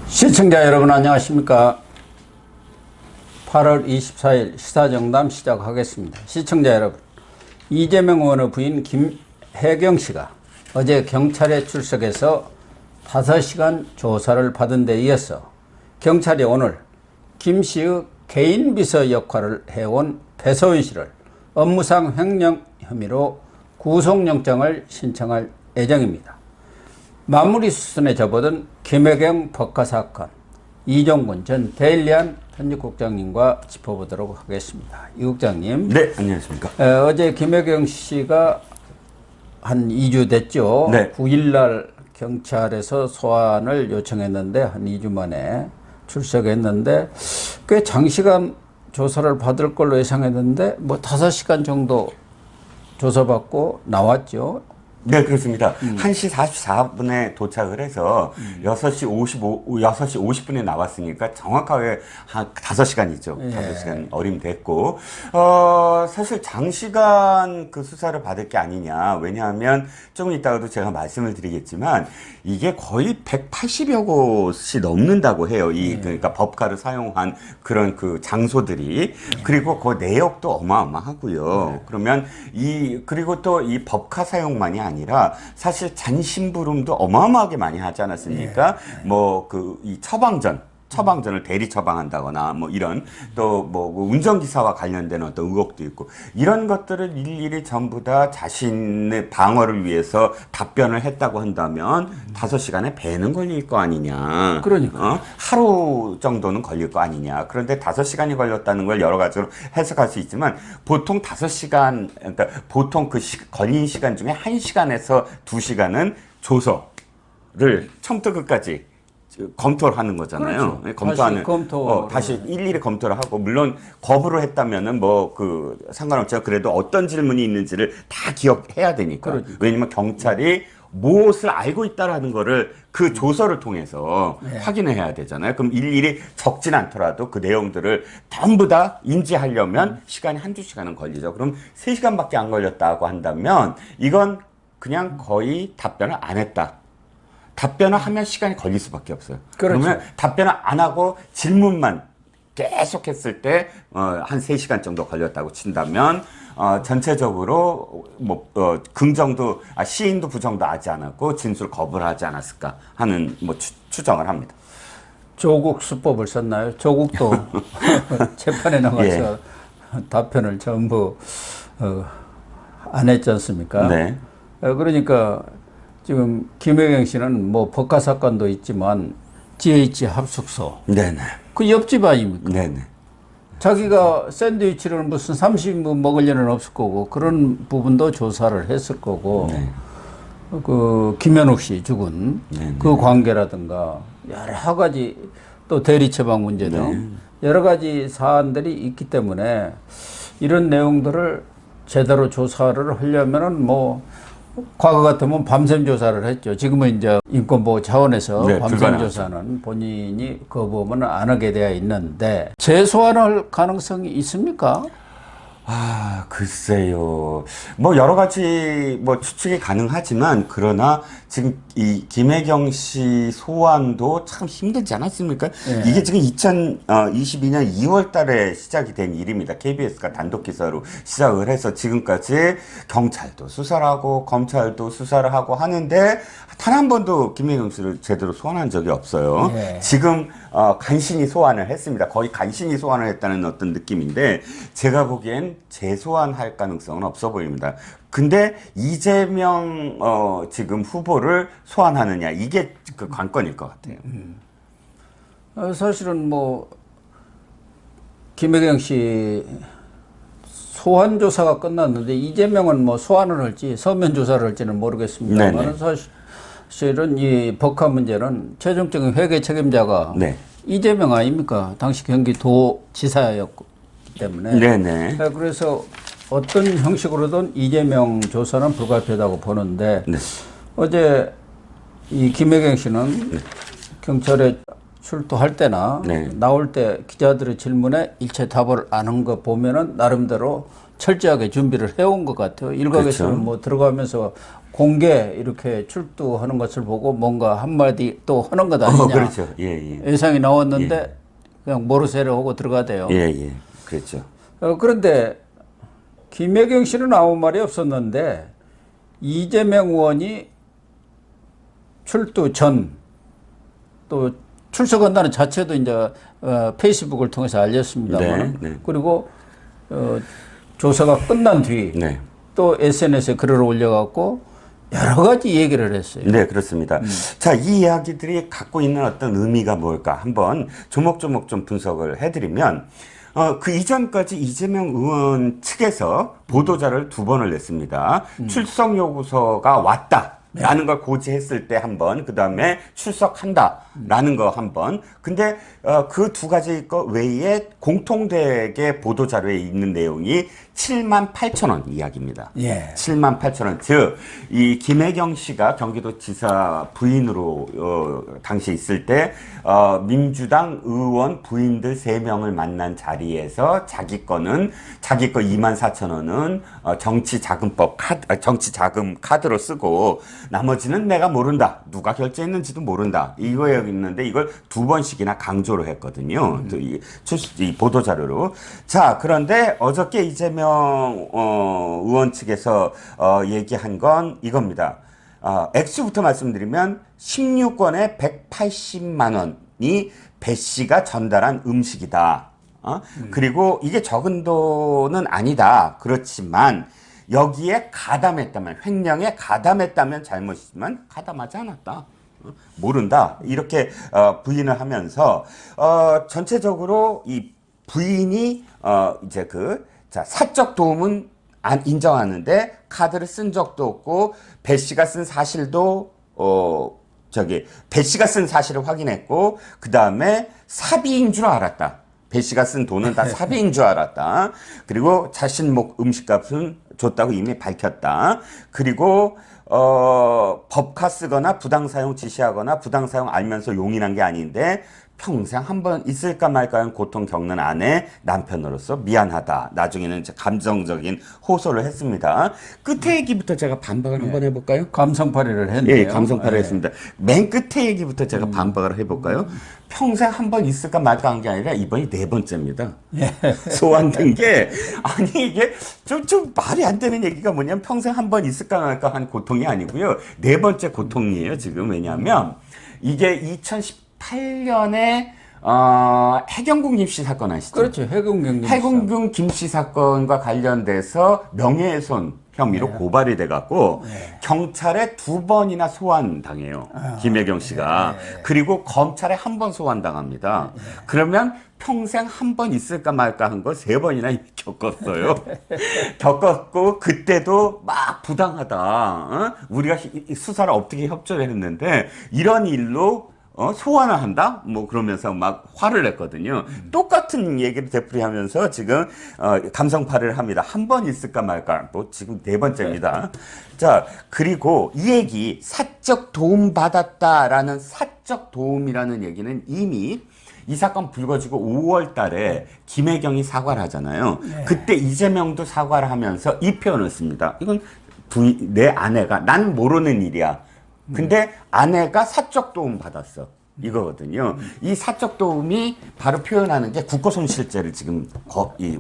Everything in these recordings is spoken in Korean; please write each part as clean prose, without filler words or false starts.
시청자 여러분 안녕하십니까. 8월 24일 시사정담 시작하겠습니다. 시청자 여러분, 이재명 의원의 부인 김혜경 씨가 어제 경찰에 출석해서 5시간 조사를 받은 데 이어서 경찰이 오늘 김 씨의 개인 비서 역할을 해온 배소연 씨를 업무상 횡령 혐의로 구속영장을 신청할 예정입니다. 마무리 수순에 접어든 김혜경 법카 사건, 이종근 전 데일리안 편집국장님과 짚어보도록 하겠습니다. 이 국장님. 네, 안녕하십니까. 어제 김혜경 씨가 한 2주 됐죠. 네. 9일날 경찰에서 소환을 요청했는데 한 2주 만에 출석했는데 꽤 장시간 조사를 받을 걸로 예상했는데 뭐 5시간 정도 조사받고 나왔죠. 네, 그렇습니다. 1시 44분에 도착을 해서 6시 50분에 나왔으니까 정확하게 한 5시간이죠. 예. 5시간 어림됐고, 사실 장시간 그 수사를 받을 게 아니냐. 왜냐하면 조금 이따가도 제가 말씀을 드리겠지만 이게 거의 180여 곳이 넘는다고 해요. 그러니까 법카를 사용한 그런 그 장소들이. 그리고 그 내역도 어마어마하고요. 그러면 그리고 또 이 법카 사용만이 아니라 사실 잔심부름도 어마어마하게 많이 하지 않았습니까? 이 처방전을 대리 처방한다거나 뭐 이런 또 뭐 운전기사와 관련된 어떤 의혹도 있고 이런 것들을 일일이 전부 다 자신의 방어를 위해서 답변을 했다고 한다면 5시간에 배는 걸릴 거 아니냐. 그러니까. 하루 정도는 걸릴 거 아니냐. 그런데 5시간이 걸렸다는 걸 여러 가지로 해석할 수 있지만 보통 5시간, 그러니까 보통 걸린 시간 중에 1시간에서 2시간은 조서를 처음부터 끝까지 검토를 하는 거잖아요. 그렇죠. 다시 일일이 검토를 하고, 물론 거부를 했다면은 상관없지만 그래도 어떤 질문이 있는지를 다 기억해야 되니까. 그렇죠. 왜냐면 경찰이 무엇을 알고 있다라는 거를 그 조서를 통해서 확인을 해야 되잖아요. 그럼 일일이 적진 않더라도 그 내용들을 전부 다 인지하려면 시간이 1~2시간은 걸리죠. 그럼 3시간밖에 안 걸렸다고 한다면 이건 그냥 거의 답변을 안 했다. 답변을 하면 시간이 걸릴 수밖에 없어요. 그렇죠. 그러면 답변을 안 하고 질문만 계속 했을 때, 한 3시간 정도 걸렸다고 친다면, 전체적으로, 긍정도, 시인도 부정도 하지 않았고, 진술 거부를 하지 않았을까 하는, 추정을 합니다. 조국 수법을 썼나요? 조국도 재판에 나가서 예. 답변을 전부 안 했지 않습니까? 네. 그러니까 지금 김혜경 씨는 뭐 법카 사건도 있지만 GH 합숙소 네네. 그 옆집 아닙니까? 네네. 자기가 샌드위치를 무슨 30분 먹을 일은 없을 거고 그런 부분도 조사를 했을 거고 네. 그 김현욱 씨 죽은 네네. 그 관계라든가 여러 가지 또 대리 처방 문제 등 여러 가지 사안들이 있기 때문에 이런 내용들을 제대로 조사를 하려면은 과거 같으면 밤샘 조사를 했죠. 지금은 이제 인권보호 차원에서 밤샘 조사는 본인이 거부하면 안 하게 되어 있는데 재소환할 가능성이 있습니까? 글쎄요. 여러 가지 추측이 가능하지만, 그러나 지금 이 김혜경 씨 소환도 참 힘들지 않았습니까? 네. 이게 지금 2022년 2월 달에 시작이 된 일입니다. KBS가 단독 기사로 시작을 해서 지금까지 경찰도 수사를 하고 검찰도 수사를 하고 하는데 단 한 번도 김혜경 씨를 제대로 소환한 적이 없어요. 네. 지금 간신히 소환을 했습니다. 거의 간신히 소환을 했다는 어떤 느낌인데 제가 보기엔 재소환할 가능성은 없어 보입니다. 근데 이재명 지금 후보를 소환하느냐, 이게 그 관건일 것 같아요. 사실은 김혜경 씨 소환 조사가 끝났는데 이재명은 소환을 할지 서면 조사를 할지는 모르겠습니다만 사실은 이 법카 문제는 최종적인 회계 책임자가 이재명 아닙니까? 당시 경기도지사였기 때문에. 네네. 그래서 어떤 형식으로든 이재명 조사는 불가피하다고 보는데 어제 이 김혜경 씨는 경찰에 출두할 때나 네. 나올 때 기자들의 질문에 일체 답을 안 한 거 보면은 나름대로 철저하게 준비를 해온 것 같아요. 일각에서는 그렇죠. 뭐 들어가면서 공개 이렇게 출두하는 것을 보고 뭔가 한마디 또 하는 것 아니냐. 그렇죠. 예, 예. 예상이 나왔는데 그냥 모르쇠를 하고 들어가대요. 예, 예. 그렇죠. 그런데 김혜경 씨는 아무 말이 없었는데 이재명 의원이 출두 전 또 출석한다는 자체도 이제 페이스북을 통해서 알렸습니다만 네, 네. 그리고 조사가 끝난 뒤 네. 또 SNS에 글을 올려갖고 여러 가지 얘기를 했어요. 네, 그렇습니다. 자, 이 이야기들이 갖고 있는 어떤 의미가 뭘까 한번 조목조목 좀 분석을 해드리면 그 이전까지 이재명 의원 측에서 보도자를 2번을 냈습니다. 출석 요구서가 왔다. 라는 걸 고지했을 때 한 번, 그 다음에 출석한다라는 거 한 번. 근데 그 2가지 거 외에 공통되게 보도자료에 있는 내용이 78,000원 이야기입니다. 예. 78,000원. 즉, 이 김혜경 씨가 경기도지사 부인으로 당시 있을 때 민주당 의원 부인들 3명을 만난 자리에서 자기 거 24,000원은 정치자금법 카드, 정치자금 카드로 쓰고 나머지는 내가 모른다. 누가 결제했는지도 모른다. 이거였는데 이걸 2번씩이나 강조를 했거든요. 이 보도자료로. 자, 그런데 어저께 이재명 의원 측에서 얘기한 건 이겁니다. 액수부터 말씀드리면 16건에 180만 원이 배 씨가 전달한 음식이다. 그리고 이게 적은 돈은 아니다. 그렇지만 여기에 가담했다면, 횡령에 가담했다면 잘못이지만 가담하지 않았다. 모른다. 이렇게 부인을 하면서 전체적으로 이 부인이 이제 사적 도움은 안 인정하는데 카드를 쓴 적도 없고 배 씨가 쓴 사실도 배 씨가 쓴 사실을 확인했고 그 다음에 사비인 줄 알았다. 배 씨가 쓴 돈은 다 사비인 줄 알았다. 그리고 자신 목 음식값은 줬다고 이미 밝혔다. 그리고 법카 쓰거나 부당 사용 지시하거나 부당 사용 알면서 용인한 게 아닌데 평생 한 번 있을까 말까 하는 고통 겪는 아내 남편으로서 미안하다. 나중에는 이제 감정적인 호소를 했습니다. 끝에 얘기부터 제가 반박을 한번 해볼까요? 감성팔이를 했네요. 예, 감성팔이를 했습니다. 맨 끝에 얘기부터 제가 반박을 해볼까요? 평생 한 번 있을까 말까 한 게 아니라 이번이 4번째입니다. 소환된 게 아니 이게 좀 말이 안 되는 얘기가 뭐냐면 평생 한 번 있을까 말까 한 고통이 아니고요. 4번째 고통이에요. 지금 왜냐하면 이게 2018년에 해경궁 김씨 사건 아시죠? 그렇죠. 해경궁 김씨 사건과 관련돼서 명예훼손 혐의로 고발이 돼갖고 경찰에 2번이나 소환당해요. 김혜경 씨가. 그리고 검찰에 1번 소환당합니다. 그러면 평생 한 번 있을까 말까 한 거 3번이나 겪었어요. 겪었고 그때도 막 부당하다. 우리가 수사를 어떻게 협조를 했는데 이런 일로 소환을 한다? 뭐 그러면서 막 화를 냈거든요. 똑같은 얘기를 되풀이하면서 지금 감성파를 합니다. 한 번 있을까 말까. 뭐 지금 4번째입니다. 자, 그리고 이 얘기 사적 도움 받았다라는 사적 도움이라는 얘기는 이미 이 사건 불거지고 5월 달에 김혜경이 사과를 하잖아요. 그때 이재명도 사과를 하면서 이 표현을 씁니다. 이건 내 아내가 난 모르는 일이야. 근데 아내가 사적 도움 받았어. 이거거든요. 이 사적 도움이 바로 표현하는 게 국고손실죄를 지금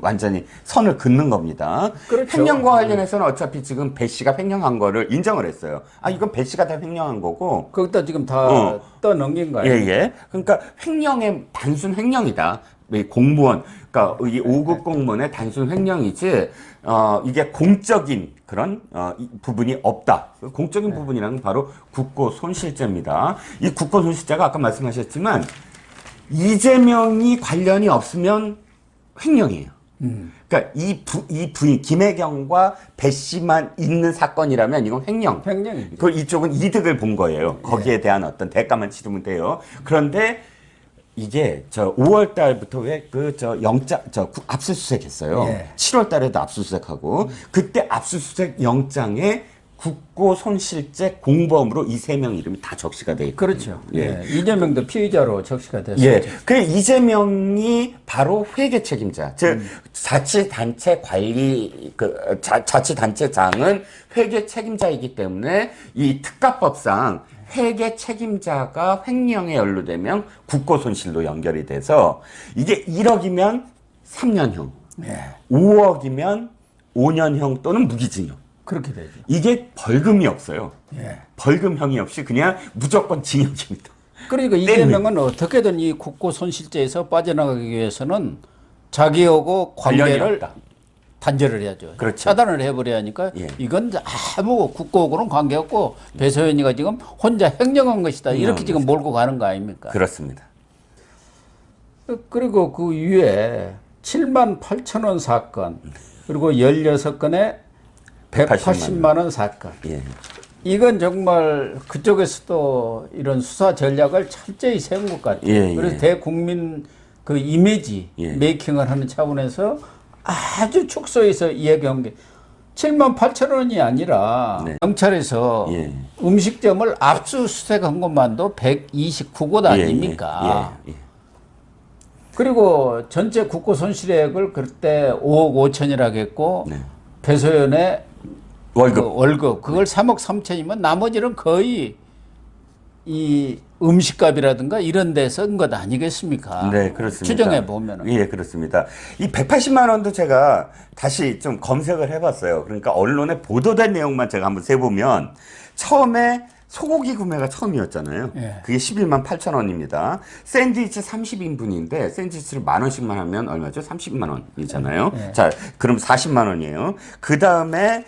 완전히 선을 긋는 겁니다. 그렇죠. 횡령과 관련해서는 어차피 지금 배 씨가 횡령한 거를 인정을 했어요. 이건 배 씨가 다 횡령한 거고. 거기다 지금 다 떠넘긴 거예요. 예. 그러니까 횡령의 단순 횡령이다. 공무원, 그러니까 이 5급 공무원의 단순 횡령이지, 이게 공적인 그런 부분이 없다. 공적인 부분이란 바로 국고손실죄입니다. 이 국고손실죄가 아까 말씀하셨지만 이재명이 관련이 없으면 횡령이에요. 그러니까 이 부인 김혜경과 배 씨만 있는 사건이라면 이건 횡령이죠. 그 이쪽은 이득을 본 거예요. 거기에 대한 어떤 대가만 치르면 돼요. 그런데 이게 5월 달부터 압수수색 했어요. 7월 달에도 압수수색하고 그때 압수수색 영장에 국고 손실죄 공범으로 이 세 명 이름이 다 적시가 돼 있고. 그렇죠. 예. 예. 이재명도 피의자로 적시가 됐었죠. 예. 그 이재명이 바로 회계 책임자. 즉 자치단체 관리 자치단체장은 회계 책임자이기 때문에 이 특가법상 회계 책임자가 횡령에 연루되면 국고 손실로 연결이 돼서 이게 1억이면 3년형, 예. 5억이면 5년형 또는 무기징역. 그렇게 되죠. 이게 벌금이 없어요. 예. 벌금형이 없이 그냥 무조건 징역입니다. 그러니까 이재명은 어떻게든 이 국고 손실죄에서 빠져나가기 위해서는 자기하고 관련이 관계를 없다. 단절을 해야죠. 그렇죠. 차단을 해버려야 하니까 예. 이건 아무 국고하고는 관계없고 배소연이가 지금 혼자 횡령한 것이다. 이렇게 지금 몰고 가는 거 아닙니까? 그렇습니다. 그리고 그 이후에 7만 8천 원 사건 그리고 16건의 180만 원 사건. 예. 이건 정말 그쪽에서도 이런 수사 전략을 철저히 세운 것 같아요. 예, 예. 그래서 대국민 그 이미지 예. 메이킹을 하는 차원에서 아주 축소해서 이야기한 게 7만 8천 원이 아니라 네. 경찰에서 예. 음식점을 압수수색한 것만도 129곳 아닙니까? 예, 예, 예. 그리고 전체 국고 손실액을 그때 5억 5천이라고 했고 네. 배소연의 월급. 그 월급 그걸 3억 3천이면 나머지는 거의 이 음식값이라든가 이런 데 쓴 것 아니겠습니까? 네, 그렇습니다. 추정해 보면은. 예, 그렇습니다. 이 180만 원도 제가 다시 좀 검색을 해봤어요. 그러니까 언론에 보도된 내용만 제가 한번 세보면 처음에 소고기 구매가 처음이었잖아요. 예. 그게 11만 8천 원입니다. 샌드위치 30인분인데 샌드위치를 만 원씩만 하면 얼마죠? 30만 원이잖아요. 예. 자, 그럼 40만 원이에요. 그 다음에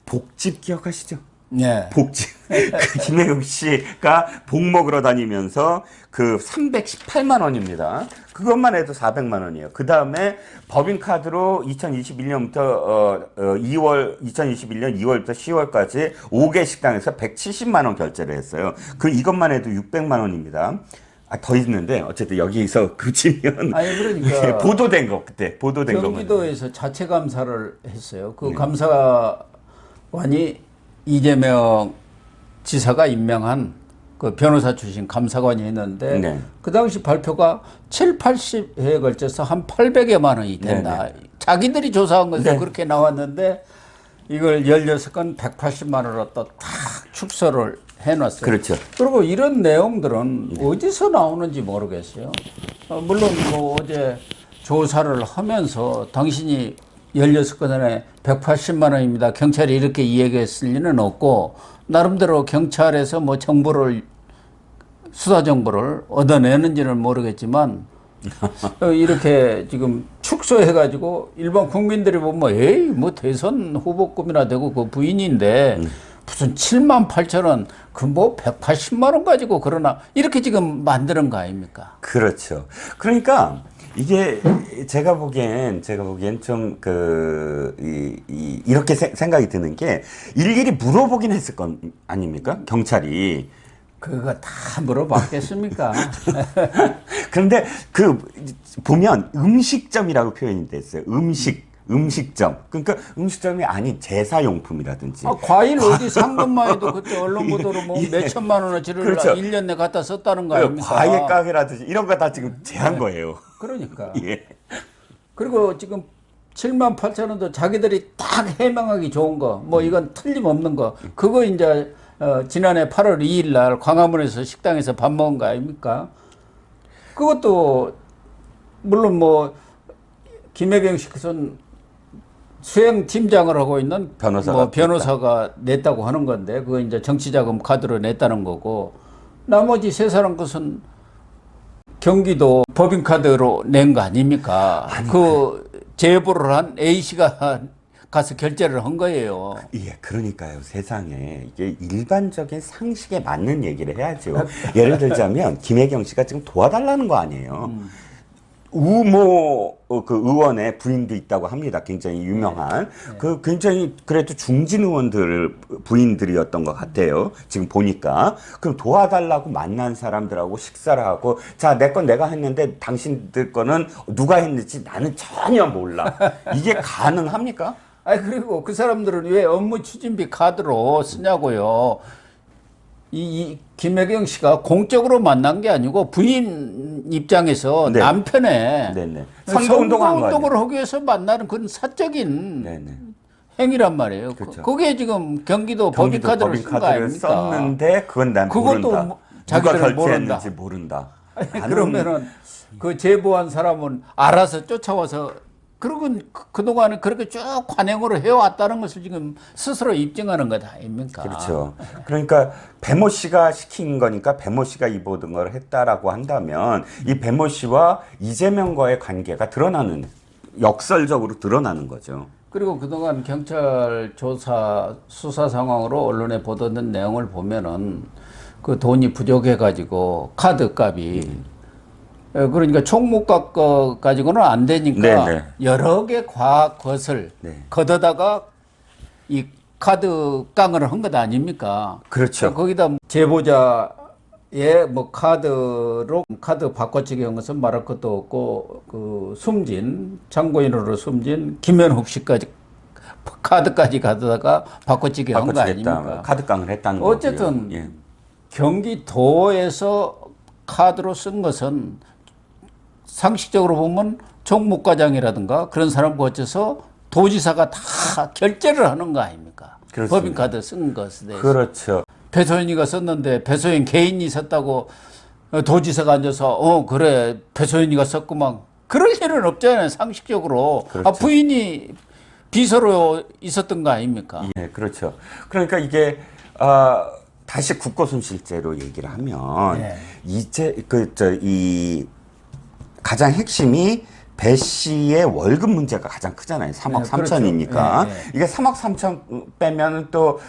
복집 기억하시죠? 네. 복집. 그 김혜경 씨가 복 먹으러 다니면서 그 318만 원입니다. 그것만 해도 400만 원이에요. 그 다음에 법인카드로 2021년부터 2021년 2월부터 10월까지 5개 식당에서 170만 원 결제를 했어요. 이것만 해도 600만 원입니다. 더 있는데 어쨌든 여기서 그치면 아니 그러니까 예, 보도된 거 그때 보도된 거 경기도에서 자체 감사를 했어요. 그 감사관이 이재명 지사가 임명한 그 변호사 출신 감사관이 했는데 네. 그 당시 발표가 7, 80회에 걸쳐서 한 800여만 원이 된다. 네, 네. 자기들이 조사한 것에서 네. 그렇게 나왔는데 이걸 16건 180만 원으로 또 탁 축소를 해놨어요. 그렇죠. 그리고 이런 내용들은 어디서 나오는지 모르겠어요. 물론 뭐 어제 조사를 하면서 당신이 16건에 180만 원입니다. 경찰이 이렇게 이야기했을 리는 없고 나름대로 경찰에서 뭐 정보를 수사 정보를 얻어내는지는 모르겠지만 이렇게 지금 축소해가지고 일반 국민들이 보면 에이 뭐 대선 후보급이나 되고 그 부인인데 무슨 7만 8천 원 그 뭐 180만 원 가지고 그러나 이렇게 지금 만드는 거 아닙니까? 그렇죠. 그러니까 이게 제가 보기엔 좀 이렇게 생각이 드는 게 일일이 물어보긴 했을 건 아닙니까? 경찰이. 그거 다 물어봤겠습니까? 그런데 보면 음식점이라고 표현이 됐어요. 음식점. 그러니까 음식점이 아닌 제사용품이라든지. 과일 어디 산 것만 해도 그때 언론 보도로 뭐 예. 몇 천만 원어치를 그렇죠. 1년 내 갖다 썼다는 거 아닙니까? 과일 가게라든지 이런 거 다 지금 제한 거예요. 그러니까. 예. 그리고 지금 7만 8천 원도 자기들이 딱 해명하기 좋은 거, 뭐 이건 틀림없는 거, 그거 이제 지난해 8월 2일 날 광화문에서 식당에서 밥 먹은 거 아닙니까? 그것도 물론 뭐 김혜경 씨께서는 수행팀장을 하고 있는 변호사가 냈다고 하는 건데 그거 이제 정치자금 카드로 냈다는 거고 나머지 세 사람 것은 경기도 법인카드로 낸 거 아닙니까? 그 제보를 한 A씨가 가서 결제를 한 거예요. 예, 그러니까요. 세상에 이게 일반적인 상식에 맞는 얘기를 해야죠. 예를 들자면 김혜경 씨가 지금 도와달라는 거 아니에요. 우모 그 의원의 부인도 있다고 합니다. 굉장히 유명한 그 굉장히 그래도 중진 의원들 부인들이었던 것 같아요. 지금 보니까 그럼 도와달라고 만난 사람들하고 식사를 하고 자, 내 건 내가 했는데 당신들 거는 누가 했는지 나는 전혀 몰라. 이게 가능합니까? 아니 그리고 그 사람들은 왜 업무 추진비 카드로 쓰냐고요. 이 김혜경 씨가 공적으로 만난 게 아니고 부인 입장에서 네. 남편의 네네. 선거운동한 거 선거운동을 하기 위해서 만나는 그런 사적인 네네. 행위란 말이에요. 그렇죠. 그게 지금 경기도 법인카드를 쓴 거 아닙니까? 썼는데 그건 난 그것도 모른다. 뭐 누가 자기들은 결제했는지 모른다. 그러면은 그 제보한 사람은 알아서 쫓아와서 그러고 그동안에 그렇게 쭉 관행으로 해왔다는 것을 지금 스스로 입증하는 것 아닙니까? 그렇죠. 그러니까 배모 씨가 시킨 거니까 배모 씨가 이 모든 걸 했다라고 한다면 이 배모 씨와 이재명과의 관계가 드러나는 역설적으로 드러나는 거죠. 그리고 그동안 경찰 조사 수사 상황으로 언론에 보도된 내용을 보면은 그 돈이 부족해가지고 카드 값이 그러니까 총무값 거 가지고는 안 되니까 네네. 여러 개 것을 네. 걷어다가 이 카드 깡을 한 것 아닙니까? 그렇죠. 거기다 제보자의 뭐 카드 바꿔치기 한 것은 말할 것도 없고 그 참고인으로 숨진 김현욱 씨까지 카드까지 가져다가 바꿔치기 한 거 아닙니까? 카드깡을 했다는 어쨌든 거고요. 예. 경기도에서 카드로 쓴 것은 상식적으로 보면 총무과장이라든가 그런 사람 거쳐서 도지사가 다 결제를 하는 거 아닙니까? 그렇습니다. 법인카드 쓴 것에 대해서. 그렇죠. 배소연이가 썼는데 배소연 개인이 썼다고 도지사가 앉아서 그래 배소연이가 썼구만 그럴 일은 없잖아요 상식적으로. 그렇죠. 부인이 비서로 있었던 거 아닙니까? 예, 그렇죠. 그러니까 이게 다시 국고손실죄로 얘기를 하면 네. 이제 이 가장 핵심이 배 씨의 월급 문제가 가장 크잖아요. 3억 네, 3천이니까. 그렇죠. 네, 네. 이게 3억 3천 빼면은 또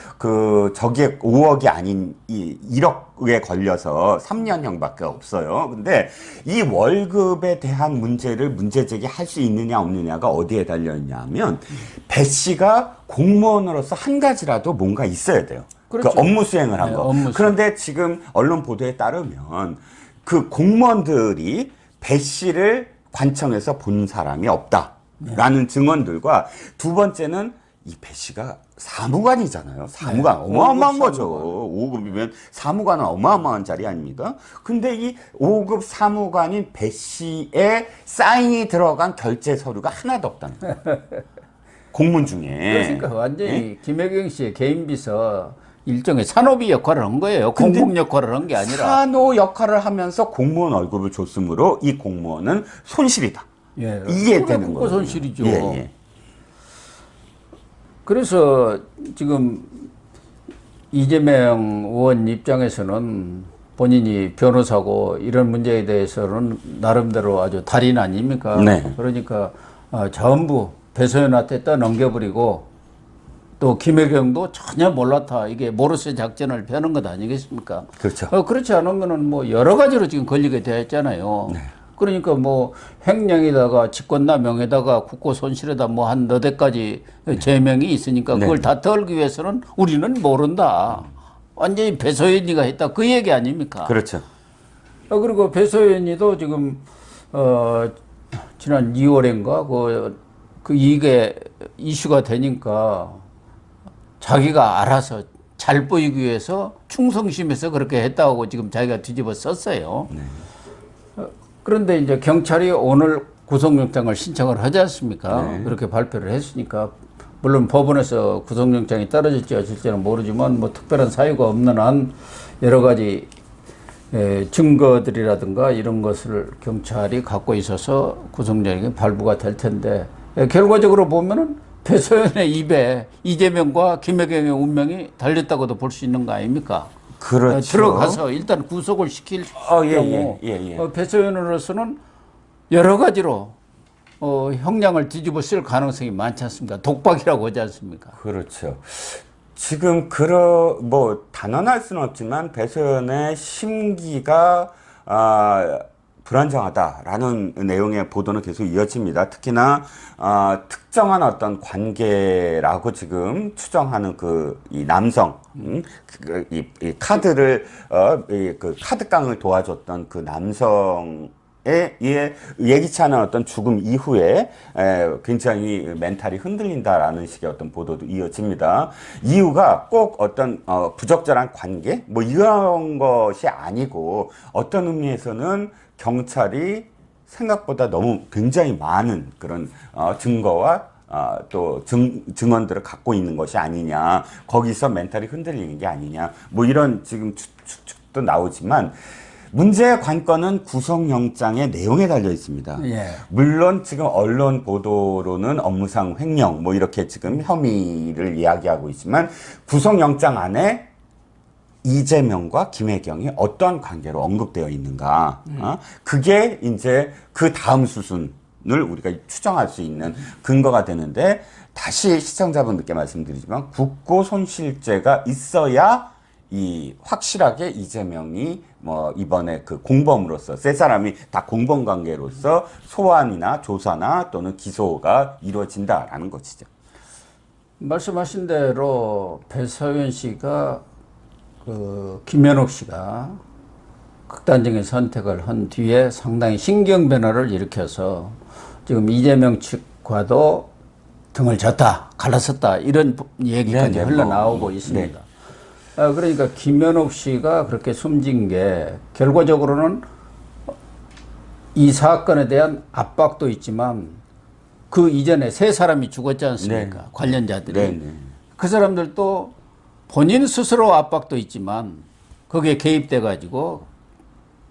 저기에 5억이 아닌 1억에 걸려서 3년형밖에 없어요. 근데 이 월급에 대한 문제 제기할 수 있느냐 없느냐가 어디에 달려 있냐면 배 씨가 공무원으로서 한 가지라도 뭔가 있어야 돼요. 그렇죠. 그 업무 수행을 한 네, 거. 업무 수행. 그런데 지금 언론 보도에 따르면 그 공무원들이 배 씨를 관청에서 본 사람이 없다라는 증언들과 두 번째는 이 배 씨가 사무관이잖아요. 사무관 어마어마한 거죠. 5급이면 사무관은 어마어마한 자리 아닙니까? 근데 이 5급 사무관인 배 씨의 사인이 들어간 결제 서류가 하나도 없다는 거예요. 공문 중에. 그러니까 완전히 김혜경 씨의 개인 비서 일종의 산호비 역할을 한 거예요. 공공 역할을 한 게 아니라. 산호 역할을 하면서 공무원 월급을 줬으므로 이 공무원은 손실이다. 예. 이게 되는 국고 거예요. 손실이죠. 예, 예. 그래서 지금 이재명 의원 입장에서는 본인이 변호사고 이런 문제에 대해서는 나름대로 아주 달인 아닙니까? 네. 그러니까 전부 배소연한테 떠넘겨버리고 또 김혜경도 전혀 몰랐다. 이게 모르쇠 작전을 펴는 것 아니겠습니까? 그렇죠. 그렇지 않으면은 뭐 여러 가지로 지금 걸리게 되어 있잖아요. 네. 그러니까 뭐 횡령에다가 직권남용에다가 국고 손실에다 뭐 한 너댓 가지 죄명이 있으니까 그걸 네. 다 털기 위해서는 우리는 모른다. 완전히 배소연이가 했다. 그 얘기 아닙니까? 그렇죠. 그리고 배소연이도 지금 지난 2월인가 이게 이슈가 되니까 자기가 알아서 잘 보이기 위해서 충성심에서 그렇게 했다고 지금 자기가 뒤집어 썼어요. 네. 그런데 이제 경찰이 오늘 구속영장을 신청을 하지 않습니까? 네. 그렇게 발표를 했으니까 물론 법원에서 구속영장이 떨어질지 어쩔지는 모르지만 뭐 특별한 사유가 없는 한 여러 가지 증거들이라든가 이런 것을 경찰이 갖고 있어서 구속영장이 발부가 될 텐데 결과적으로 보면은 배소연의 입에 이재명과 김혜경의 운명이 달렸다고도 볼 수 있는 거 아닙니까? 그렇죠. 들어가서 일단 구속을 시킬 경우 예. 배소연으로서는 여러 가지로 형량을 뒤집어 쓸 가능성이 많지 않습니까? 독박이라고 하지 않습니까? 그렇죠. 지금 뭐 단언할 수는 없지만 배소연의 심기가 불안정하다라는 내용의 보도는 계속 이어집니다. 특히나 특정한 어떤 관계라고 지금 추정하는 이 남성, 이 카드를 그 카드깡을 도와줬던 그 남성의 예, 예기치 않은 어떤 죽음 이후에 굉장히 멘탈이 흔들린다라는 식의 어떤 보도도 이어집니다. 이유가 꼭 어떤 부적절한 관계 뭐 이런 것이 아니고 어떤 의미에서는 경찰이 생각보다 너무 굉장히 많은 그런 증거와 또 증언들을 갖고 있는 것이 아니냐, 거기서 멘탈이 흔들리는 게 아니냐, 뭐 이런 지금 추측도 나오지만 문제의 관건은 구속영장의 내용에 달려 있습니다. 예. 물론 지금 언론 보도로는 업무상 횡령 뭐 이렇게 지금 혐의를 이야기하고 있지만 구속영장 안에 이재명과 김혜경이 어떠한 관계로 언급되어 있는가, 그게 이제 그 다음 수순을 우리가 추정할 수 있는 근거가 되는데, 다시 시청자분들께 말씀드리지만 국고손실죄가 있어야 이 확실하게 이재명이 뭐 이번에 그 공범으로서 세 사람이 다 공범 관계로서 소환이나 조사나 또는 기소가 이루어진다라는 것이죠. 말씀하신 대로 배서연 씨가 그 김현옥 씨가 극단적인 선택을 한 뒤에 상당히 신경 변화를 일으켜서 지금 이재명 측과도 등을 졌다, 갈라섰다, 이런 얘기까지 흘러나오고 있습니다. 그러니까 김현옥 씨가 그렇게 숨진 게 결과적으로는 이 사건에 대한 압박도 있지만 그 이전에 세 사람이 죽었지 않습니까? 관련자들이. 그 사람들도 본인 스스로 압박도 있지만 거기에 개입돼 가지고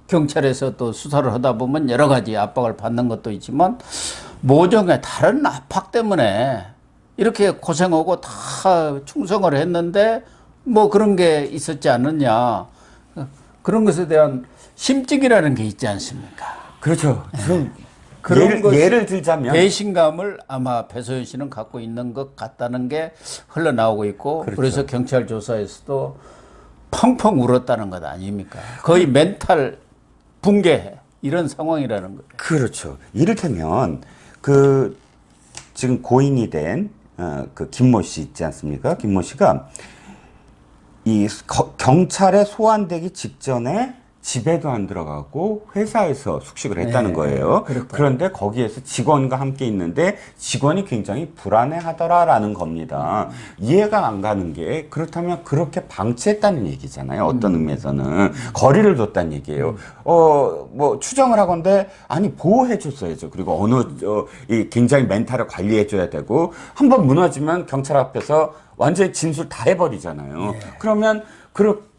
경찰에서 또 수사를 하다 보면 여러 가지 압박을 받는 것도 있지만 모종의 다른 압박 때문에 이렇게 고생하고 다 충성을 했는데 뭐 그런 게 있었지 않느냐, 그런 것에 대한 심증이라는 게 있지 않습니까? 그렇죠. 그런 예를 들자면 배신감을 아마 배소연 씨는 갖고 있는 것 같다는 게 흘러나오고 있고, 그렇죠. 그래서 경찰 조사에서도 펑펑 울었다는 것 아닙니까? 거의 멘탈 붕괴 이런 상황이라는 거예요. 그렇죠. 이를테면 그 지금 고인이 된 그 김모 씨 있지 않습니까? 김모 씨가 이 경찰에 소환되기 직전에 집에도 안 들어가고 회사에서 숙식을 했다는 거예요. 그런데 거기에서 직원과 함께 있는데 직원이 굉장히 불안해하더라라는 겁니다. 이해가 안 가는 게, 그렇다면 그렇게 방치했다는 얘기잖아요. 어떤 의미에서는 거리를 뒀다는 얘기예요. 뭐 추정을 하건데 아니 보호해줬어야죠. 그리고 이 굉장히 멘탈을 관리해줘야 되고, 한번 무너지면 경찰 앞에서 완전히 진술 다 해버리잖아요. 그러면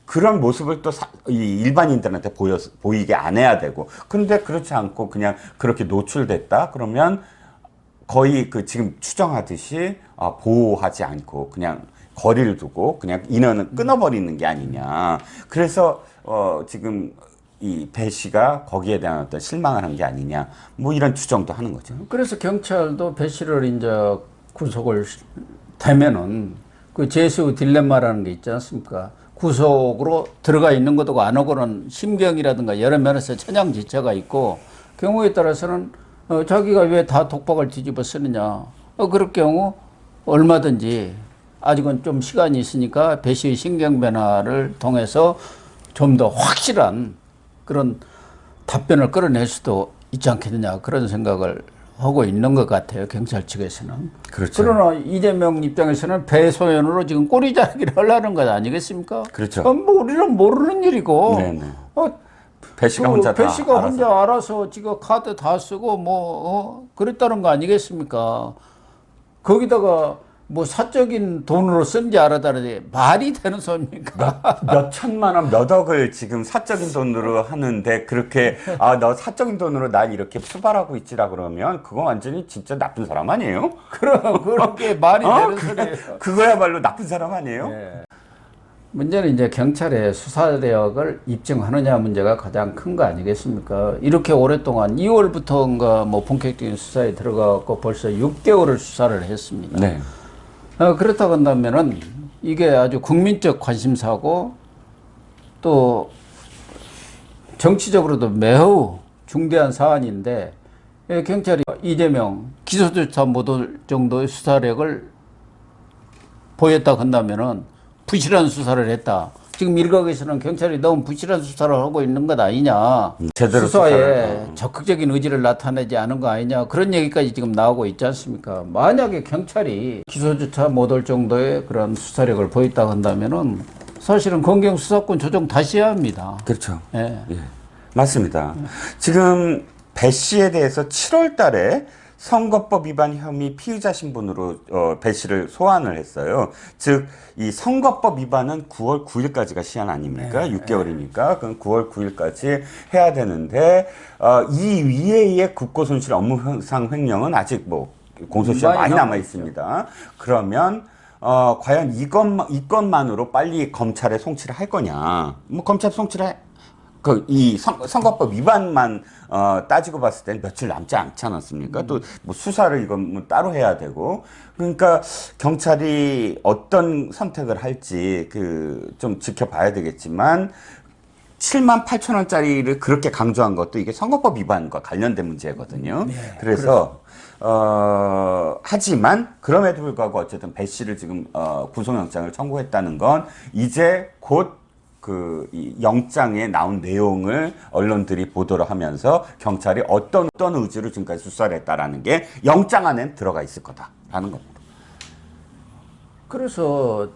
그런 모습을 또 이 일반인들한테 보이게 안 해야 되고, 그런데 그렇지 않고 그냥 그렇게 노출됐다 그러면 거의 그 지금 추정하듯이 보호하지 않고 그냥 거리를 두고 그냥 인연을 끊어버리는 게 아니냐. 그래서 지금 이 배 씨가 거기에 대한 어떤 실망을 한 게 아니냐, 뭐 이런 추정도 하는 거죠. 그래서 경찰도 배 씨를 이제 구속을 되면은 그 제수 딜레마라는 게 있지 않습니까? 구속으로 들어가 있는 것도 안 오고는 심경이라든가 여러 면에서 천양지처가 있고, 경우에 따라서는 자기가 왜 다 독박을 뒤집어 쓰느냐, 그럴 경우 얼마든지 아직은 좀 시간이 있으니까 배 씨의 신경 변화를 통해서 좀 더 확실한 그런 답변을 끌어낼 수도 있지 않겠느냐, 그런 생각을 하고 있는 것 같아요, 경찰 측에서는. 그렇죠. 그러나 이재명 입장에서는 배소연으로 지금 꼬리 자르기를 하려는 것 아니겠습니까? 그렇죠. 뭐 우리는 모르는 일이고. 배 씨가 배 씨가 혼자 알아서 지가 카드 다 쓰고 그랬다는 거 아니겠습니까? 거기다가 뭐 사적인 돈으로 쓴지 알아다르지 말이 되는 소입니까? 몇 천만 원, 몇 억을 지금 사적인 돈으로 하는데, 그렇게 너 사적인 돈으로 날 이렇게 수발하고 있지라 그러면 그거 완전히 진짜 나쁜 사람 아니에요? 그렇게 말이 되는 소리예요. 그거야말로 나쁜 사람 아니에요? 네. 문제는 이제 경찰의 수사력을 입증하느냐 문제가 가장 큰 거 아니겠습니까? 이렇게 오랫동안 2월부터인가 뭐 본격적인 수사에 들어가고 벌써 6개월을 수사를 했습니다. 네. 그렇다고 한다면은 이게 아주 국민적 관심사고 또 정치적으로도 매우 중대한 사안인데, 경찰이 이재명 기소조차 못할 정도의 수사력을 보였다고 한다면은 부실한 수사를 했다, 지금 일각에서는 경찰이 너무 부실한 수사를 하고 있는 것 아니냐. 제대로 수사에 적극적인 의지를 나타내지 않은 거 아니냐. 그런 얘기까지 지금 나오고 있지 않습니까? 만약에 경찰이 기소조차 못할 정도의 그런 수사력을 보였다고 한다면은 사실은 검경 수사권 조정 다시 해야 합니다. 그렇죠. 예. 예. 맞습니다. 지금 배 씨에 대해서 7월 달에 선거법 위반 혐의 피의자 신분으로 배 씨를 소환을 했어요. 즉, 이 선거법 위반은 9월 9일까지가 시한 아닙니까? 6개월이니까. 그럼 9월 9일까지 해야 되는데, 이 위에의 국고손실 업무상 횡령은 아직 뭐 공소시효가 많이 남아 있습니다. 그러면 과연 이것만으로 빨리 검찰에 송치를 할 거냐? 뭐 검찰 송치를 이 선거법 위반만 따지고 봤을 땐 며칠 남지 않지 않았습니까? 또 뭐 수사를 이건 뭐 따로 해야 되고, 그러니까 경찰이 어떤 선택을 할지 좀 지켜봐야 되겠지만 7만 8천 원짜리를 그렇게 강조한 것도 이게 선거법 위반과 관련된 문제거든요. 네, 그래서 하지만 그럼에도 불구하고 어쨌든 배 씨를 지금 구속영장을 청구했다는 건 이제 곧 이 영장에 나온 내용을 언론들이 보도를 하면서 경찰이 어떤 의지로 지금까지 수사를 했다라는 게 영장 안에 들어가 있을 거다라는 겁니다. 그래서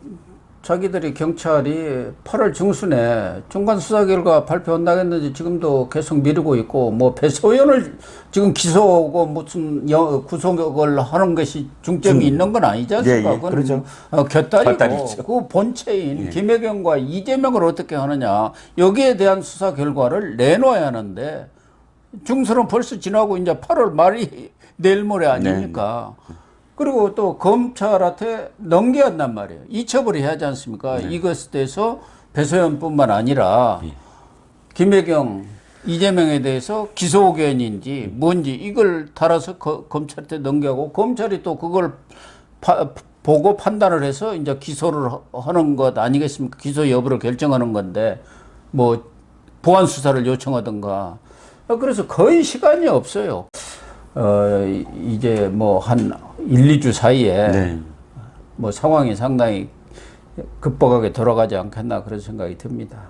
자기들이 경찰이 8월 중순에 중간 수사 결과 발표한다고 했는지 지금도 계속 미루고 있고, 뭐 배소연을 지금 기소하고 무슨 구속을 하는 것이 중점이 있는 건 아니지 않습니까? 예, 예, 그렇죠. 곁다리고 그 본체인 예. 김혜경과 이재명을 어떻게 하느냐, 여기에 대한 수사 결과를 내놓아야 하는데 중순은 벌써 지나고 이제 8월 말이 내일 모레 아닙니까? 네. 그리고 또 검찰한테 넘겨야 한단 말이에요. 이첩을 해야 하지 않습니까? 네. 이것에 대해서 배소연뿐만 아니라 김혜경, 이재명에 대해서 기소 의견인지 뭔지 이걸 달아서 검찰한테 넘겨고, 검찰이 또 그걸 보고 판단을 해서 이제 기소를 하는 것 아니겠습니까? 기소 여부를 결정하는 건데, 뭐 보완 수사를 요청하든가. 그래서 거의 시간이 없어요. 이제 뭐 한 1, 2주 사이에 네. 뭐 상황이 상당히 급박하게 돌아가지 않겠나 그런 생각이 듭니다.